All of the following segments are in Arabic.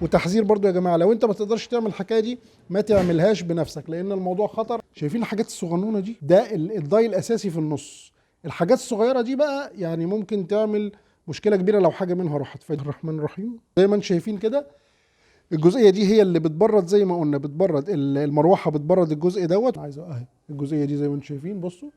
وتحذير برضو يا جماعه، لو انت ما تقدرش تعمل الحكايه دي ما تعملهاش بنفسك لان الموضوع خطر. شايفين الحاجات الصغنونه دي؟ ده الضي الاساسي في النص. الحاجات الصغيره دي بقى يعني ممكن تعمل مشكله كبيره لو حاجه منها راحت. بسم الله الرحمن الرحيم. زي ما انتم شايفين كده الجزئيه دي هي اللي بتبرد، زي ما قلنا بتبرد المروحه، بتبرد الجزء دوت. عايزه اهي الجزئيه دي زي ما انتم شايفين، بصوا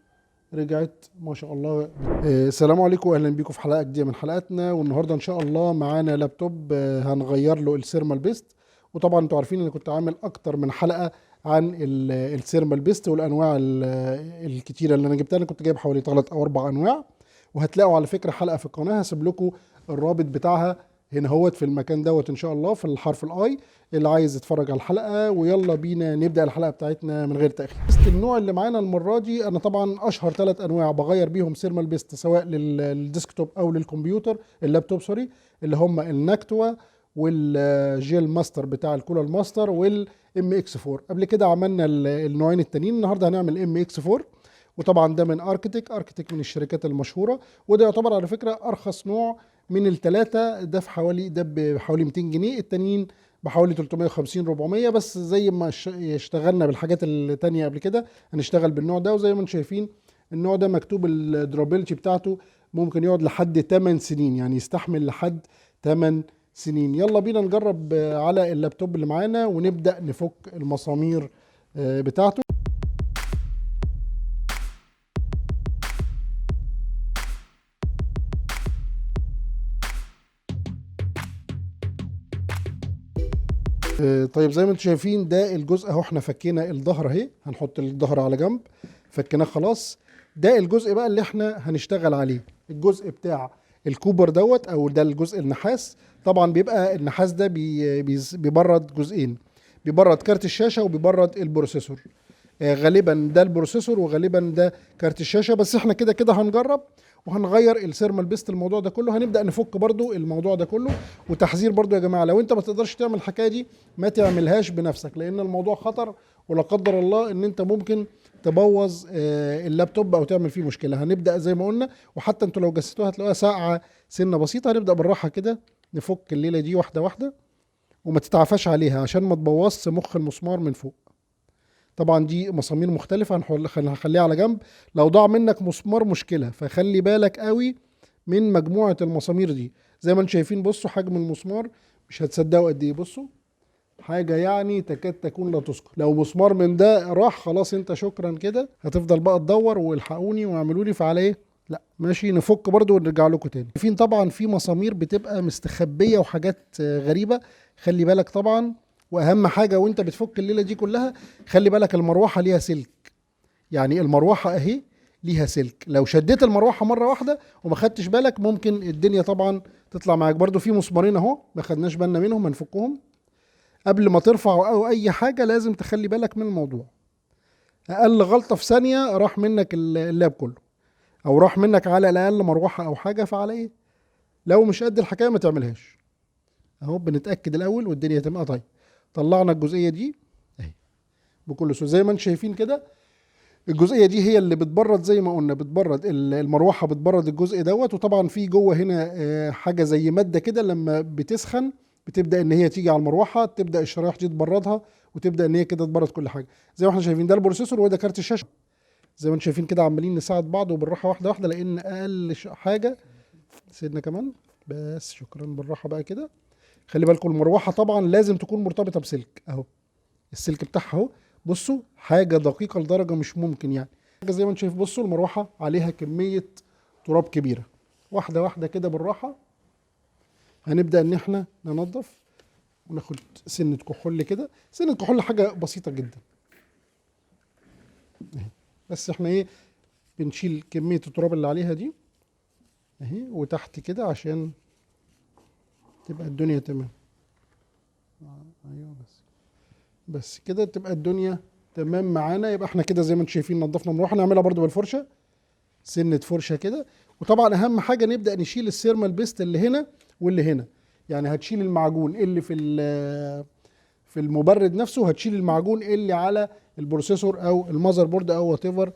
رجعت ما شاء الله. السلام عليكم واهلا بيكم في حلقه جديده من حلقاتنا. والنهارده ان شاء الله معانا لابتوب هنغير له السيرمال بيست. وطبعا انتوا عارفين ان كنت عامل اكتر من حلقه عن السيرمال بيست والانواع الكتيره اللي انا جبتها. انا كنت جايب حوالي 3 أو 4 انواع، وهتلاقوا على فكره حلقه في القناه هسيب لكم الرابط بتاعها هنا هوت في المكان دوت ان شاء الله في الحرف الاي اللي عايز يتفرج على الحلقه. ويلا بينا نبدا الحلقه بتاعتنا من غير تاخير. بيست النوع اللي معانا المره دي انا طبعا اشهر 3 انواع بغير بيهم سيرمال بيست سواء للديسكتوب او للكمبيوتر اللابتوب سوري، اللي هم الناكتوا والجيل ماستر بتاع الكولر ماستر والام اكس 4. قبل كده عملنا النوعين التانيين، النهارده هنعمل ام اكس 4. وطبعا ده من اركتيك من الشركات المشهوره، وده يعتبر على فكره ارخص نوع من الثلاثه. ده في حوالي بحوالي 200 جنيه، التانيين بحوالي 350 400. بس زي ما اشتغلنا بالحاجات التانية قبل كده هنشتغل بالنوع ده. وزي ما انتم شايفين النوع ده مكتوب الدرابيلتي بتاعته ممكن يقعد لحد 8 سنين، يعني يستحمل لحد 8 سنين. يلا بينا نجرب على اللابتوب اللي معانا ونبدأ نفك المسامير بتاعته. طيب زي ما انتم شايفين ده الجزء اهو، احنا فكينا الظهر اهي، هنحط الظهر على جنب فكيناه خلاص. ده الجزء بقى اللي احنا هنشتغل عليه، الجزء بتاع الكوبر دوت، او ده الجزء النحاس. طبعا بيبقى النحاس ده بيبرد جزئين، بيبرد كارت الشاشة وبيبرد البروسيسور. غالبا ده البروسيسور وغالبا ده كارت الشاشة. بس احنا كده كده هنجرب وهنغير السيرمال بيست. الموضوع ده كله هنبدأ نفك برضو الموضوع ده كله. وتحذير برضو يا جماعة، لو انت ما تقدرش تعمل الحكاية دي ما تعملهاش بنفسك لان الموضوع خطر، ولا قدر الله ان انت ممكن تبوظ اللابتوب او تعمل فيه مشكلة. هنبدأ زي ما قلنا، وحتى انتوا لو جسيتوها هتلاقوها ساقعة سنة بسيطة. هنبدأ بالراحة كده نفك الليلة دي واحدة واحدة، وما تتعفاش عليها عشان ما تبوظش مخ المسمار من فوق. طبعا دي مسامير مختلفة هنخليها على جنب. لو ضاع منك مسمار مشكلة، فخلي بالك قوي من مجموعة المسامير دي. زي ما انتم شايفين بصوا حجم المسمار، مش هتصدقوا قد ايه. بصوا حاجة يعني تكاد تكون لا تذكر. لو مسمار من ده راح خلاص انت شكرا كده، هتفضل بقى تدور والحقوني واعملوا لي فعلى ايه. لا ماشي، نفك برضو ونرجع لكم تاني. فين طبعا في مسامير بتبقى مستخبية وحاجات غريبة، خلي بالك طبعا. واهم حاجة وانت بتفك الليلة دي كلها، خلي بالك المروحة ليها سلك. يعني المروحة اهي ليها سلك، لو شديت المروحة مرة واحدة وما خدتش بالك ممكن الدنيا طبعا تطلع معاك. برضو في مسمارين اهو ما خدناش بالنا منهم، هنفكهم. قبل ما ترفع او اي حاجة لازم تخلي بالك من الموضوع. اقل غلطة في ثانية راح منك اللاب كله، او راح منك على الاقل مروحة او حاجة. فعلى ايه لو مش قد الحكاية ما تعملهاش. اهو بنتأكد الاول والدنيا تبقى طيب. طلعنا الجزئية دي اهي بكل سهولة زي ما انتم شايفين كده. الجزئيه دي هي اللي بتبرد، زي ما قلنا بتبرد المروحه، بتبرد الجزء دوت. وطبعا في جوه هنا حاجه زي ماده كده لما بتسخن بتبدا ان هي تيجي على المروحه، تبدا الشرايح دي تبردها وتبدا ان هي كده تبرد كل حاجه. زي ما احنا شايفين ده البروسيسور وده كارت الشاشه. زي ما انتم شايفين كده عمالين نساعد بعض وبالراحه واحده واحده، لان اقل حاجه سيبنا كمان. بس شكرا، بالراحه بقى كده. خلي بالكم المروحه طبعا لازم تكون مرتبطه بسلك اهو، السلك بتاعها اهو. بصوا حاجه دقيقه لدرجه مش ممكن يعني. زي ما انت شايف بصوا المروحه عليها كميه تراب كبيره. واحده واحده كده بالراحه هنبدا ان احنا ننظف وناخد سنه كحول كده. سنه كحول حاجه بسيطه جدا اهي، بس احنا ايه بنشيل كميه التراب اللي عليها دي اهي وتحت كده عشان تبقى الدنيا تمام. ايوه بس كده تبقى الدنيا تمام معانا. يبقى احنا كده زي ما انتم شايفين نضفنا المروحه. نعملها برضو بالفرشه، سنه فرشه كده. وطبعا اهم حاجه نبدا نشيل السيرمال بيست اللي هنا واللي هنا. يعني هتشيل المعجون اللي في المبرد نفسه، وهتشيل المعجون اللي على البروسيسور او المذر بورد او وات ايفر.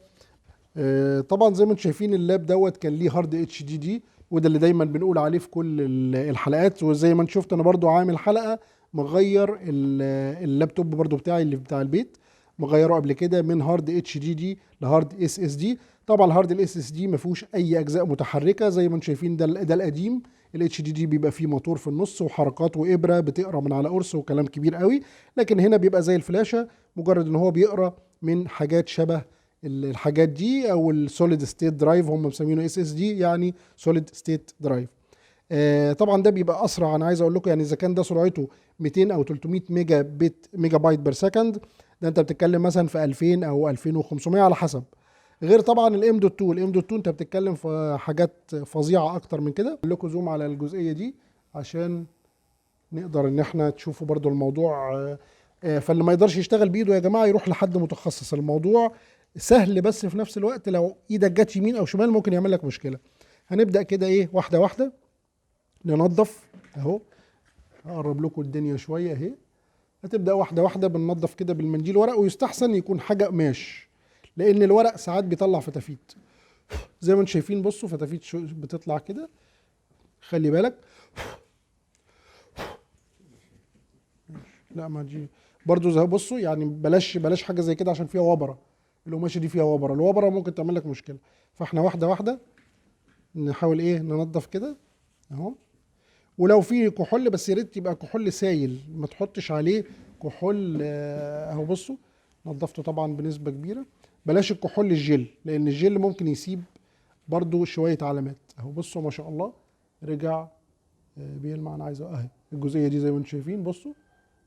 طبعا زي ما انتم شايفين اللاب دوت كان ليه هارد اتش دي دي، وده اللي دايما بنقول عليه في كل الحلقات. وزي ما انت شفت انا برضو عامل حلقه مغير اللابتوب برضو بتاعي اللي بتاع البيت، مغيره قبل كده من هارد اتش دي دي لهارد اس اس دي. طبعا الهارد الاس اس دي ما فيهوش اي اجزاء متحركه زي ما انتم شايفين، ده القديم. الاتش دي دي بيبقى فيه موتور في النص وحركات وابره بتقرا من على قرص وكلام كبير قوي، لكن هنا بيبقى زي الفلاشه، مجرد ان هو بيقرا من حاجات شبه الحاجات دي، او السوليد ستيت درايف، هم مسمينه اس اس دي يعني سوليد ستيت درايف. طبعا ده بيبقى اسرع. انا عايز اقول لكم يعني اذا كان ده سرعته 200 او 300 ميجا بايت بير سكند، ده انت بتتكلم مثلا في 2000 او 2500 على حسب. غير طبعا الام دوت 2، الام دوت 2 انت بتتكلم في حاجات فظيعه اكتر من كده. اقول لكم زوم على الجزئيه دي عشان نقدر ان احنا تشوفوا برضو الموضوع. فاللي ما يقدرش يشتغل بايده يا جماعه يروح لحد متخصص. الموضوع سهل، بس في نفس الوقت لو ايدك جت يمين او شمال ممكن يعمل لك مشكله. هنبدا كده ايه، واحده واحده ننظف اهو. هقرب لكم الدنيا شويه اهي. هتبدا واحده واحده بننظف كده بالمنديل ورق، ويستحسن يكون حاجه قماش، لان الورق ساعات بيطلع فتافيت زي ما انتم شايفين. بصوا فتافيت بتطلع كده، خلي بالك. لا ما دي برضو زي بصوا يعني، بلاش حاجه زي كده عشان فيها وبره. القماشه دي فيها وبره، الوبره ممكن تعمل لك مشكله. فاحنا واحده واحده نحاول ايه ننظف كده اهو. ولو في كحول بس يا ريت يبقى كحول سايل، ما تحطش عليه كحول اهو. بصوا نظفته طبعا بنسبه كبيره. بلاش الكحول الجل، لان الجل ممكن يسيب برضو شويه علامات اهو. بصوا ما شاء الله رجع بيلمع. انا عايز اهي الجزئيه دي زي ما انتم شايفين، بصوا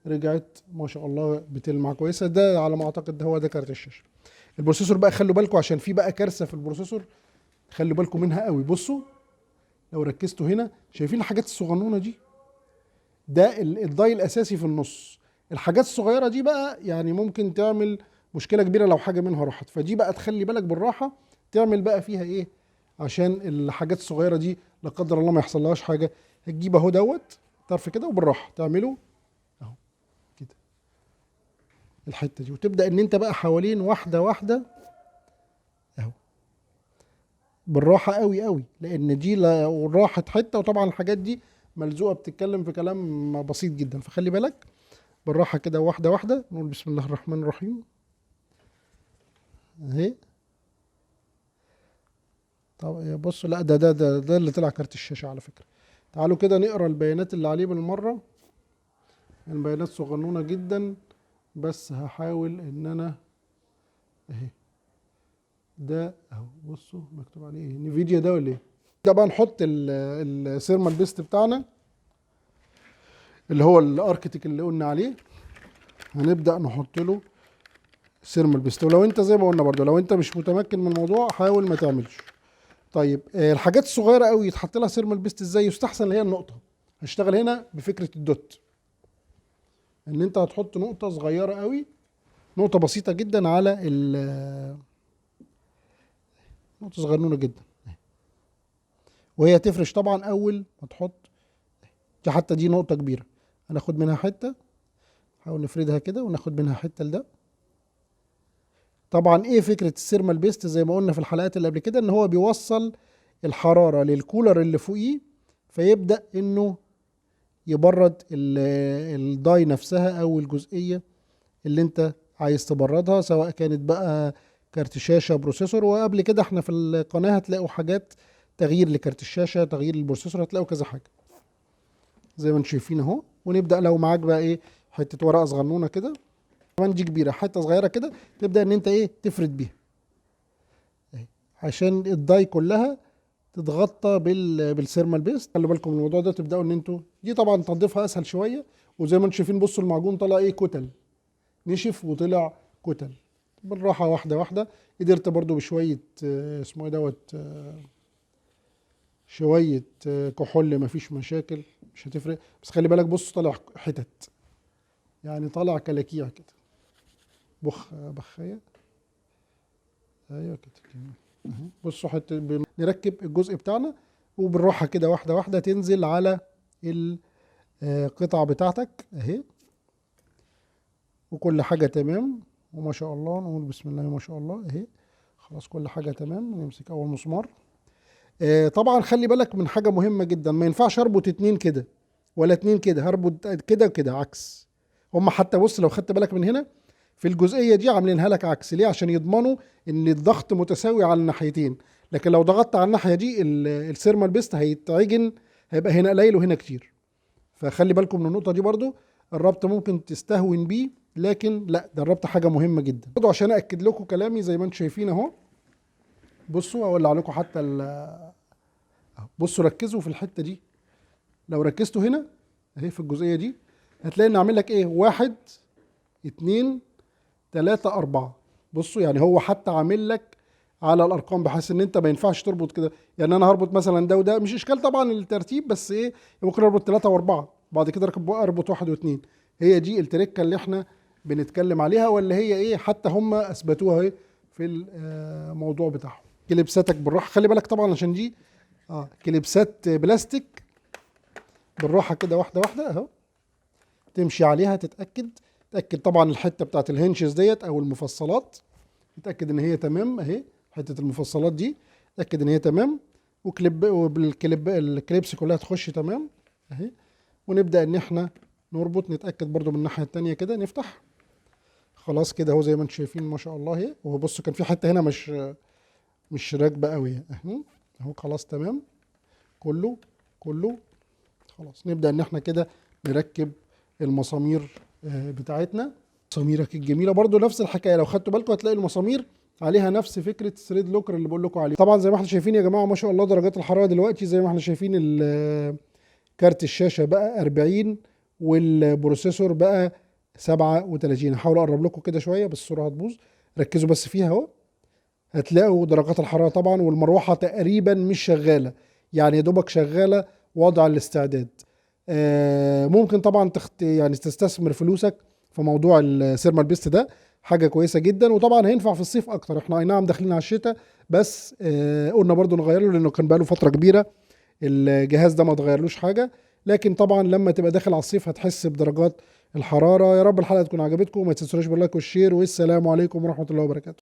رجعت ما شاء الله بتلمع كويسه. ده على ما اعتقد ده هو ده كارت الشاشه. البروسيسور بقى خلوا بالكم عشان في بقى كارثه في البروسيسور، خلوا بالكم منها قوي. بصوا لو ركزتوا هنا شايفين الحاجات الصغنونه دي، ده الضاي الاساسي في النص. الحاجات الصغيره دي بقى يعني ممكن تعمل مشكله كبيره لو حاجه منها راحت، فدي بقى تخلي بالك بالراحه تعمل بقى فيها ايه عشان الحاجات الصغيره دي لا قدر الله ما يحصلهاش حاجه. هتجيب اهو دوت طرف كده وبالراحه تعمله اهو كده الحته دي، وتبدا ان انت بقى حوالين واحده واحده اهو بالراحه قوي قوي، لان دي لو راحت حته، وطبعا الحاجات دي ملزوقه بتتكلم في كلام بسيط جدا، فخلي بالك بالراحه كده واحده واحده. نقول بسم الله الرحمن الرحيم اهي. طب بصوا لا ده اللي طلع كارت الشاشه على فكره. تعالوا كده نقرا البيانات اللي عليه بالمره. البيانات صغنونه جدا، بس هحاول ان انا اهي. ده اهو بصوا مكتوب عليه ايه، نفيديا ده ولا ايه؟ ده بقى نحط السيرمال بيست بتاعنا اللي هو الاركتيك اللي قلنا عليه. هنبدا نحط له سيرمال بيست. ولو انت زي ما قلنا برضو لو انت مش متمكن من الموضوع حاول ما تعملش. طيب الحاجات الصغيره قوي يتحط لها سيرمال بيست ازاي؟ يستحسن اللي هي النقطه. هشتغل هنا بفكره الدوت، ان انت هتحط نقطه صغيره قوي، نقطه بسيطه جدا على نقطه صغنونه جدا، وهي تفرش طبعا اول ما تحط دي. حتى دي نقطه كبيره هناخد منها حته، نحاول نفردها كده وناخد منها حته لده. طبعا ايه فكره السيرمال بيست زي ما قلنا في الحلقات اللي قبل كده، ان هو بيوصل الحراره للكولر اللي فوقيه، فيبدا انه يبرد الداي نفسها او الجزئيه اللي انت عايز تبردها، سواء كانت بقى كارت شاشه بروسيسور. وقبل كده احنا في القناه هتلاقوا حاجات تغيير لكارت الشاشه، تغيير للبروسيسور، هتلاقوا كذا حاجه زي ما انتم شايفين اهو. ونبدا لو معاك بقى ايه حته ورقه صغنونه كده، كمان دي كبيره حته صغيره كده، تبدا ان انت ايه تفرد بيها اهي عشان الداي كلها تتغطى بالسيرمال بيست. خلي بالكم من الموضوع ده. تبداوا ان انتوا دي طبعا تنظيفها اسهل شويه، وزي ما انتم شايفين بصوا المعجون طلع ايه كتل، نشف وطلع كتل. بالراحه واحده واحده. قدرت برضو بشويه اسمه ايه دوت شويه كحول، مفيش مشاكل مش هتفرق. بس خلي بالك بص طلع حتت، يعني طلع كلاكيع كده، بخايه ايوه كده. بصوا حتى نركب الجزء بتاعنا، وبالراحه كده واحده واحده تنزل على القطعه بتاعتك اهي، وكل حاجه تمام وما شاء الله. نقول بسم الله ما شاء الله اهي. خلاص كل حاجه تمام. نمسك اول مسمار. طبعا خلي بالك من حاجه مهمه جدا، ما ينفعش اربط اتنين كده، ولا 2 كده، هربط كده وكده عكس. هم حتى بص لو خدت بالك من هنا في الجزئيه دي عاملينها لك عكس، ليه؟ عشان يضمنوا ان الضغط متساوي على الناحيتين. لكن لو ضغطت على الناحيه دي السيرمال بيست هيتعجن، هيبقى هنا قليل وهنا كتير. فخلي بالكم من النقطه دي برضو. الربط ممكن تستهون بيه، لكن لا، ده الربط حاجه مهمه جدا برضو. عشان اكد لكم كلامي زي ما انتم شايفين اهو، بصوا اولع لكم حتى بصوا ركزوا في الحته دي. لو ركزتوا هنا اهي في الجزئيه دي هتلاقي ان عامل لك ايه، 1 2 3 4. بصوا يعني هو حتى عامل لك على الارقام، بحيث ان انت ما ينفعش تربط كده. يعني انا هربط مثلا ده وده، مش اشكال طبعا الترتيب، بس ايه، ممكن اربط 3 و4 بعد كده اربط 1 و2. هي دي التركه اللي احنا بنتكلم عليها، ولا هي ايه، حتى هم اثبتوها ايه في الموضوع بتاعهم. كليبساتك بالراحه، خلي بالك طبعا عشان دي كليبسات بلاستيك. بالراحه كده واحده واحده اهو، تمشي عليها تتاكد طبعا الحته بتاعت الهنشز ديت او المفصلات، تتاكد ان هي تمام اهي. حته المفصلات دي تاكد ان هي تمام، الكليبس كلها تخش تمام اهي. ونبدا ان احنا نربط، نتاكد برضو من الناحيه التانيه كده، نفتح خلاص كده اهو زي ما انتم شايفين ما شاء الله اهي. وهو بصوا كان في حته هنا مش راكبه قوي اهي، اهو خلاص تمام كله خلاص. نبدا ان احنا كده نركب المسامير بتاعتنا. مساميرك الجميله برضو نفس الحكايه، لو خدتوا بالكم هتلاقي المسامير عليها نفس فكره الثريد لوكر اللي بقول لكم عليه. طبعا زي ما احنا شايفين يا جماعه ما شاء الله درجات الحراره دلوقتي زي ما احنا شايفين، كارت الشاشه بقى 40 والبروسيسور بقى 37. هحاول اقرب لكم كده شويه بس الصوره هتبوظ، ركزوا بس فيها اهو. هتلاقوا درجات الحراره طبعا، والمروحه تقريبا مش شغاله، يعني يا دوبك شغاله وضع الاستعداد. ممكن طبعا يعني تستثمر فلوسك في موضوع السيرمال بيست ده، حاجه كويسه جدا. وطبعا هينفع في الصيف اكتر، احنا اي نعم داخلين على الشتاء، بس قلنا برضو نغيره لانه كان بقاله فتره كبيره الجهاز ده ما اتغيرلوش حاجه. لكن طبعا لما تبقى داخل على الصيف هتحس بدرجات الحراره. يا رب الحلقه تكون عجبتكم، وما تنسوناش باللايك والشير، والسلام عليكم ورحمه الله وبركاته.